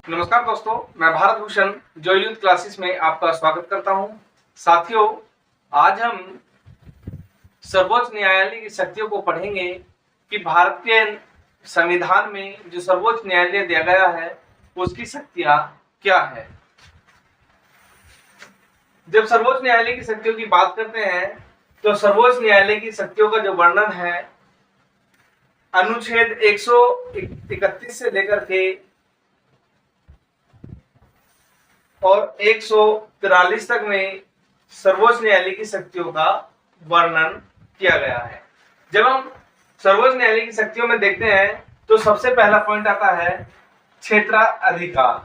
नमस्कार दोस्तों, मैं भारत भूषण जो यूथ क्लासेस में आपका स्वागत करता हूं। साथियों, आज हम सर्वोच्च न्यायालय की शक्तियों को पढ़ेंगे कि भारत के संविधान में जो सर्वोच्च न्यायालय दिया गया है उसकी शक्तियां क्या है। जब सर्वोच्च न्यायालय की शक्तियों की बात करते हैं तो सर्वोच्च न्यायालय की शक्तियों का जो वर्णन है अनुच्छेद 131 से लेकर के और 143 तक में सर्वोच्च न्यायालय की शक्तियों का वर्णन किया गया है। जब हम सर्वोच्च न्यायालय की शक्तियों में देखते हैं तो सबसे पहला पॉइंट आता है क्षेत्राधिकार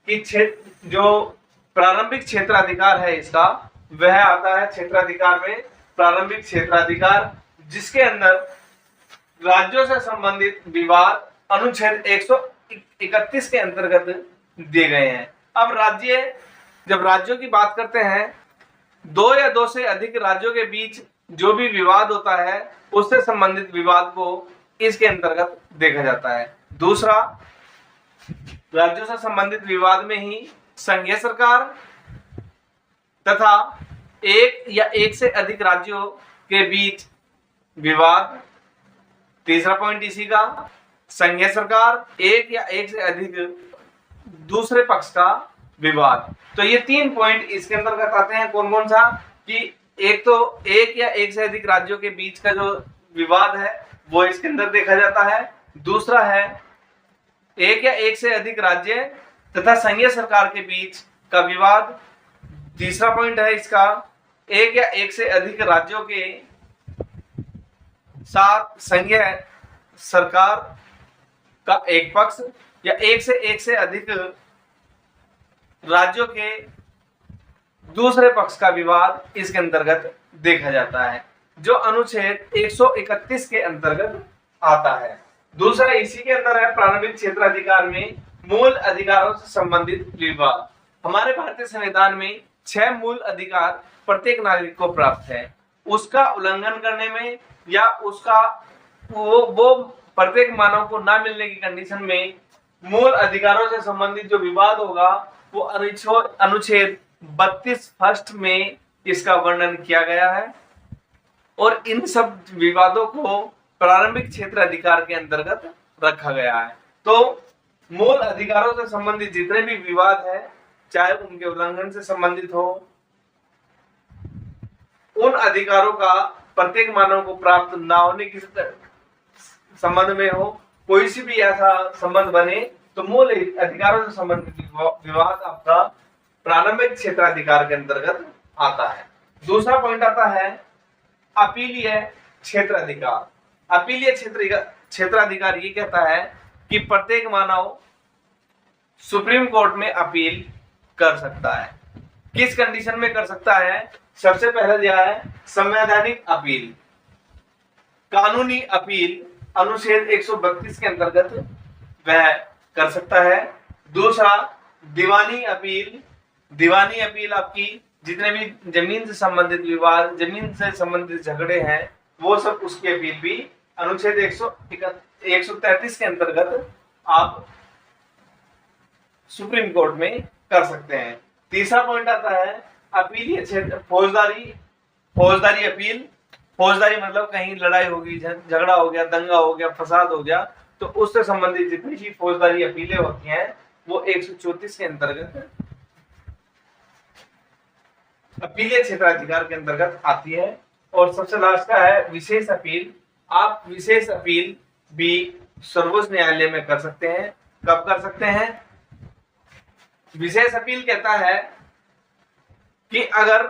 कि क्षेत्र जो प्रारंभिक क्षेत्राधिकार है इसका वह आता है क्षेत्राधिकार में प्रारंभिक क्षेत्राधिकार, जिसके अंदर राज्यों से संबंधित विवाद अनुच्छेद 131 के अंतर्गत दिए गए हैं। अब जब राज्यों की बात करते हैं, दो या दो से अधिक राज्यों के बीच जो भी विवाद होता है उससे संबंधित विवाद को इसके अंतर्गत देखा जाता है। दूसरा, राज्यों से संबंधित विवाद में ही संघीय सरकार तथा एक या एक से अधिक राज्यों के बीच विवाद। तीसरा पॉइंट इसी का, संघीय सरकार, एक या एक से अधिक दूसरे पक्ष का विवाद। तो ये 3 पॉइंट इसके अंतर्गत आते हैं। कौन कौन सा कि एक तो एक या एक से अधिक राज्यों के बीच का जो विवाद है वो इसके अंदर देखा जाता है। दूसरा है एक या एक से अधिक राज्य तथा संघीय सरकार के बीच का विवाद। तीसरा पॉइंट है इसका, एक या एक से अधिक राज्यों के साथ संघीय सरकार का एक पक्ष या एक से अधिक राज्यों के दूसरे पक्ष का विवाद इसके अंतर्गत देखा जाता है, जो अनुच्छेद 131 के अंतर्गत आता है। दूसरा इसी के अंदर है प्रारंभिक क्षेत्राधिकार में मूल अधिकारों से संबंधित विवाद। हमारे भारतीय संविधान में 6 मूल अधिकार प्रत्येक नागरिक को प्राप्त है। उसका उल्लंघन करने में या उसका वो प्रत्येक मानव को ना मिलने की कंडीशन में मूल अधिकारों से संबंधित जो विवाद होगा वो अनुच्छेद 32 फर्स्ट में इसका वर्णन किया गया है और इन सब विवादों को प्रारंभिक क्षेत्र अधिकार के अंतर्गत रखा गया है। तो मूल अधिकारों से संबंधित जितने भी विवाद है, चाहे उनके उल्लंघन से संबंधित हो, उन अधिकारों का प्रत्येक मानव को प्राप्त ना होने के संबंध में हो, कोई सी भी ऐसा संबंध बने तो मूल अधिकारों से संबंधित विवाद आपका प्रारंभिक क्षेत्राधिकार के अंतर्गत आता है। दूसरा पॉइंट आता है अपीलीय क्षेत्राधिकार। अपीलीय क्षेत्राधिकार ये कहता है कि प्रत्येक मानव सुप्रीम कोर्ट में अपील कर सकता है। किस कंडीशन में कर सकता है? सबसे पहले दिया है संवैधानिक अपील, कानूनी अपील अनुच्छेद 132 के अंतर्गत वह कर सकता है। दूसरा दीवानी अपील। दीवानी अपील आपकी जितने भी जमीन से संबंधित विवाद, जमीन से संबंधित झगड़े हैं, वो सब उसकी अपील भी अनुच्छेद 133 के अंतर्गत आप सुप्रीम कोर्ट में कर सकते हैं। तीसरा पॉइंट आता है अपीलीय क्षेत्र फौजदारी अपील। फौजदारी मतलब कहीं लड़ाई होगी, झगड़ा हो गया, दंगा हो गया, फसाद हो गया, तो उससे संबंधित जितनी भी फौजदारी अपीलें होती हैं वो 134 के अंतर्गत अपीलीय क्षेत्राधिकार के अंतर्गत आती है। और सबसे लास्ट का है विशेष अपील। आप विशेष अपील भी सर्वोच्च न्यायालय में कर सकते हैं। कब कर सकते हैं? विशेष अपील कहता है कि अगर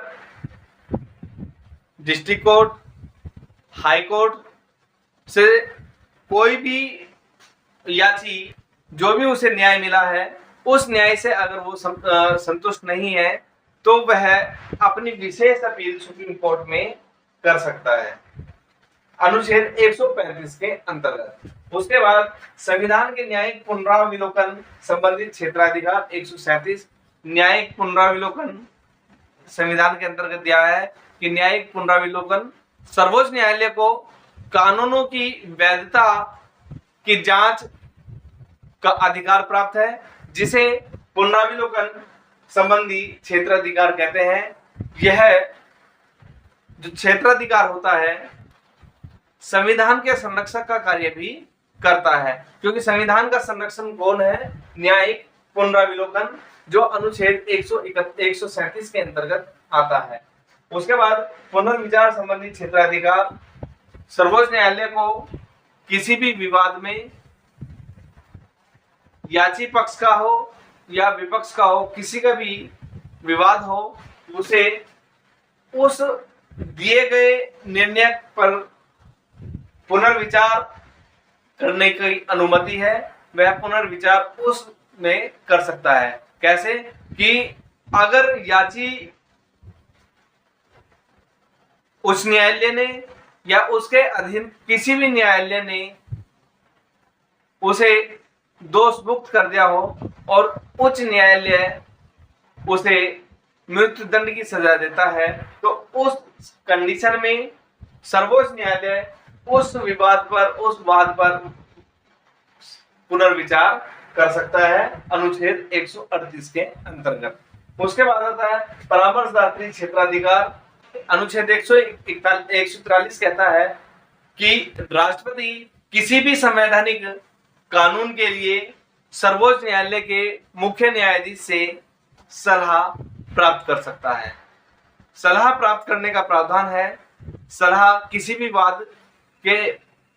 डिस्ट्रिक्ट कोर्ट, हाई कोर्ट से कोई भी याची जो भी उसे न्याय मिला है उस न्याय से अगर वो संतुष्ट नहीं है तो वह अपनी विशेष अपील सुप्रीम कोर्ट में कर सकता है अनुच्छेद 135 के अंतर्गत। उसके बाद संविधान के न्यायिक पुनरावलोकन संबंधित क्षेत्राधिकार 137। न्यायिक पुनरावलोकन संविधान के अंतर्गत दिया है कि न्यायिक पुनरावलोकन सर्वोच्च न्यायालय को कानूनों की वैधता की जांच का अधिकार प्राप्त है। जिसे पुनरावलोकन संबंधी क्षेत्राधिकार कहते हैं। यह जो क्षेत्राधिकार होता है संविधान के संरक्षक का कार्य भी करता है, क्योंकि संविधान का संरक्षण कौन है? न्यायिक पुनरावलोकन, जो अनुच्छेद 137 के अंतर्गत आता है। उसके बाद पुनर्विचार संबंधी क्षेत्राधिकार, सर्वोच्च न्यायालय को किसी भी विवाद में याची पक्ष का हो या विपक्ष का हो, किसी का भी विवाद हो, उसे उस दिए गए निर्णय पर पुनर्विचार करने की अनुमति है। वह पुनर्विचार उसमें कर सकता है। कैसे? कि अगर याची उच्च न्यायालय ने या उसके अधीन किसी भी न्यायालय ने उसे दोष मुक्त कर दिया हो और उच्च न्यायालय उसे मृत्यु दंड की सजा देता है, तो उस कंडीशन में सर्वोच्च न्यायालय उस विवाद पर, उस वाद पर पुनर्विचार कर सकता है अनुच्छेद 138 के अंतर्गत। उसके बाद आता है परामर्शदात्री क्षेत्राधिकार। अनुच्छेद 143 कहता है कि राष्ट्रपति किसी भी संवैधानिक कानून के लिए सर्वोच्च न्यायालय के मुख्य न्यायाधीश से सलाह प्राप्त कर सकता है। सलाह प्राप्त करने का प्रावधान है। सलाह किसी भी वाद के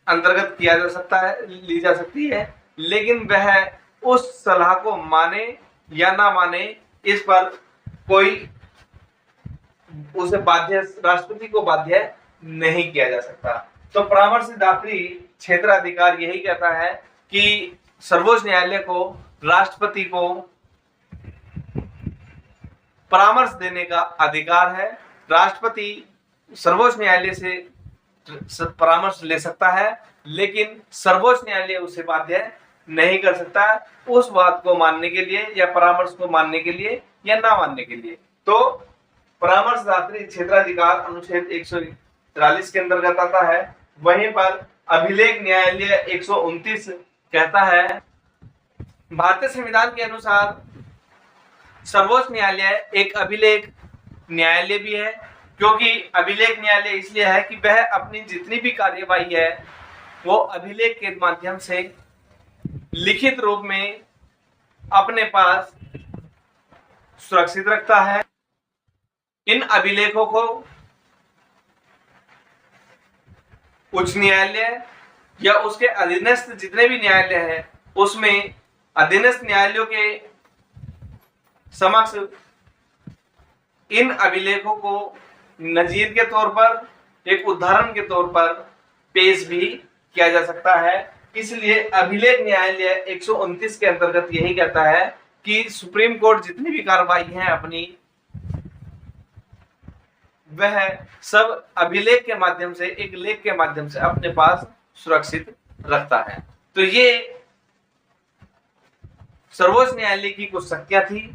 अंतर्गत किया जा सकता है, ली जा सकती है, लेकिन वह उस सलाह को माने या ना माने, इस पर कोई उसे बाध्य, राष्ट्रपति को बाध्य नहीं किया जा सकता। तो परामर्शदात्री क्षेत्राधिकार यही कहता है कि सर्वोच्च न्यायालय को राष्ट्रपति को परामर्श देने का अधिकार है। राष्ट्रपति सर्वोच्च न्यायालय से परामर्श ले सकता है, लेकिन सर्वोच्च न्यायालय उसे बाध्य नहीं कर सकता उस बात को मानने के लिए या परामर्श को मानने के लिए या ना मानने के लिए। तो परामर्शदात्री क्षेत्राधिकार अनुच्छेद 143 के अंतर्गत आता है। वहीं पर अभिलेख न्यायालय 129 कहता है, भारतीय संविधान के अनुसार सर्वोच्च न्यायालय एक अभिलेख न्यायालय भी है। क्योंकि अभिलेख न्यायालय इसलिए है कि वह अपनी जितनी भी कार्यवाही है वो अभिलेख के माध्यम से लिखित रूप में अपने पास सुरक्षित रखता है। इन अभिलेखों को उच्च न्यायालय या उसके अधीनस्थ जितने भी न्यायालय हैं उसमें अधीनस्थ न्यायालयों के समक्ष इन अभिलेखों को नजीर के तौर पर, एक उदाहरण के तौर पर पेश भी किया जा सकता है। इसलिए अभिलेख न्यायालय 129 के अंतर्गत यही कहता है कि सुप्रीम कोर्ट जितनी भी कार्रवाई है अपनी, वह सब अभिलेख के माध्यम से, एक लेख के माध्यम से अपने पास सुरक्षित रखता है। तो ये सर्वोच्च न्यायालय की कुछ शक्तियां थी।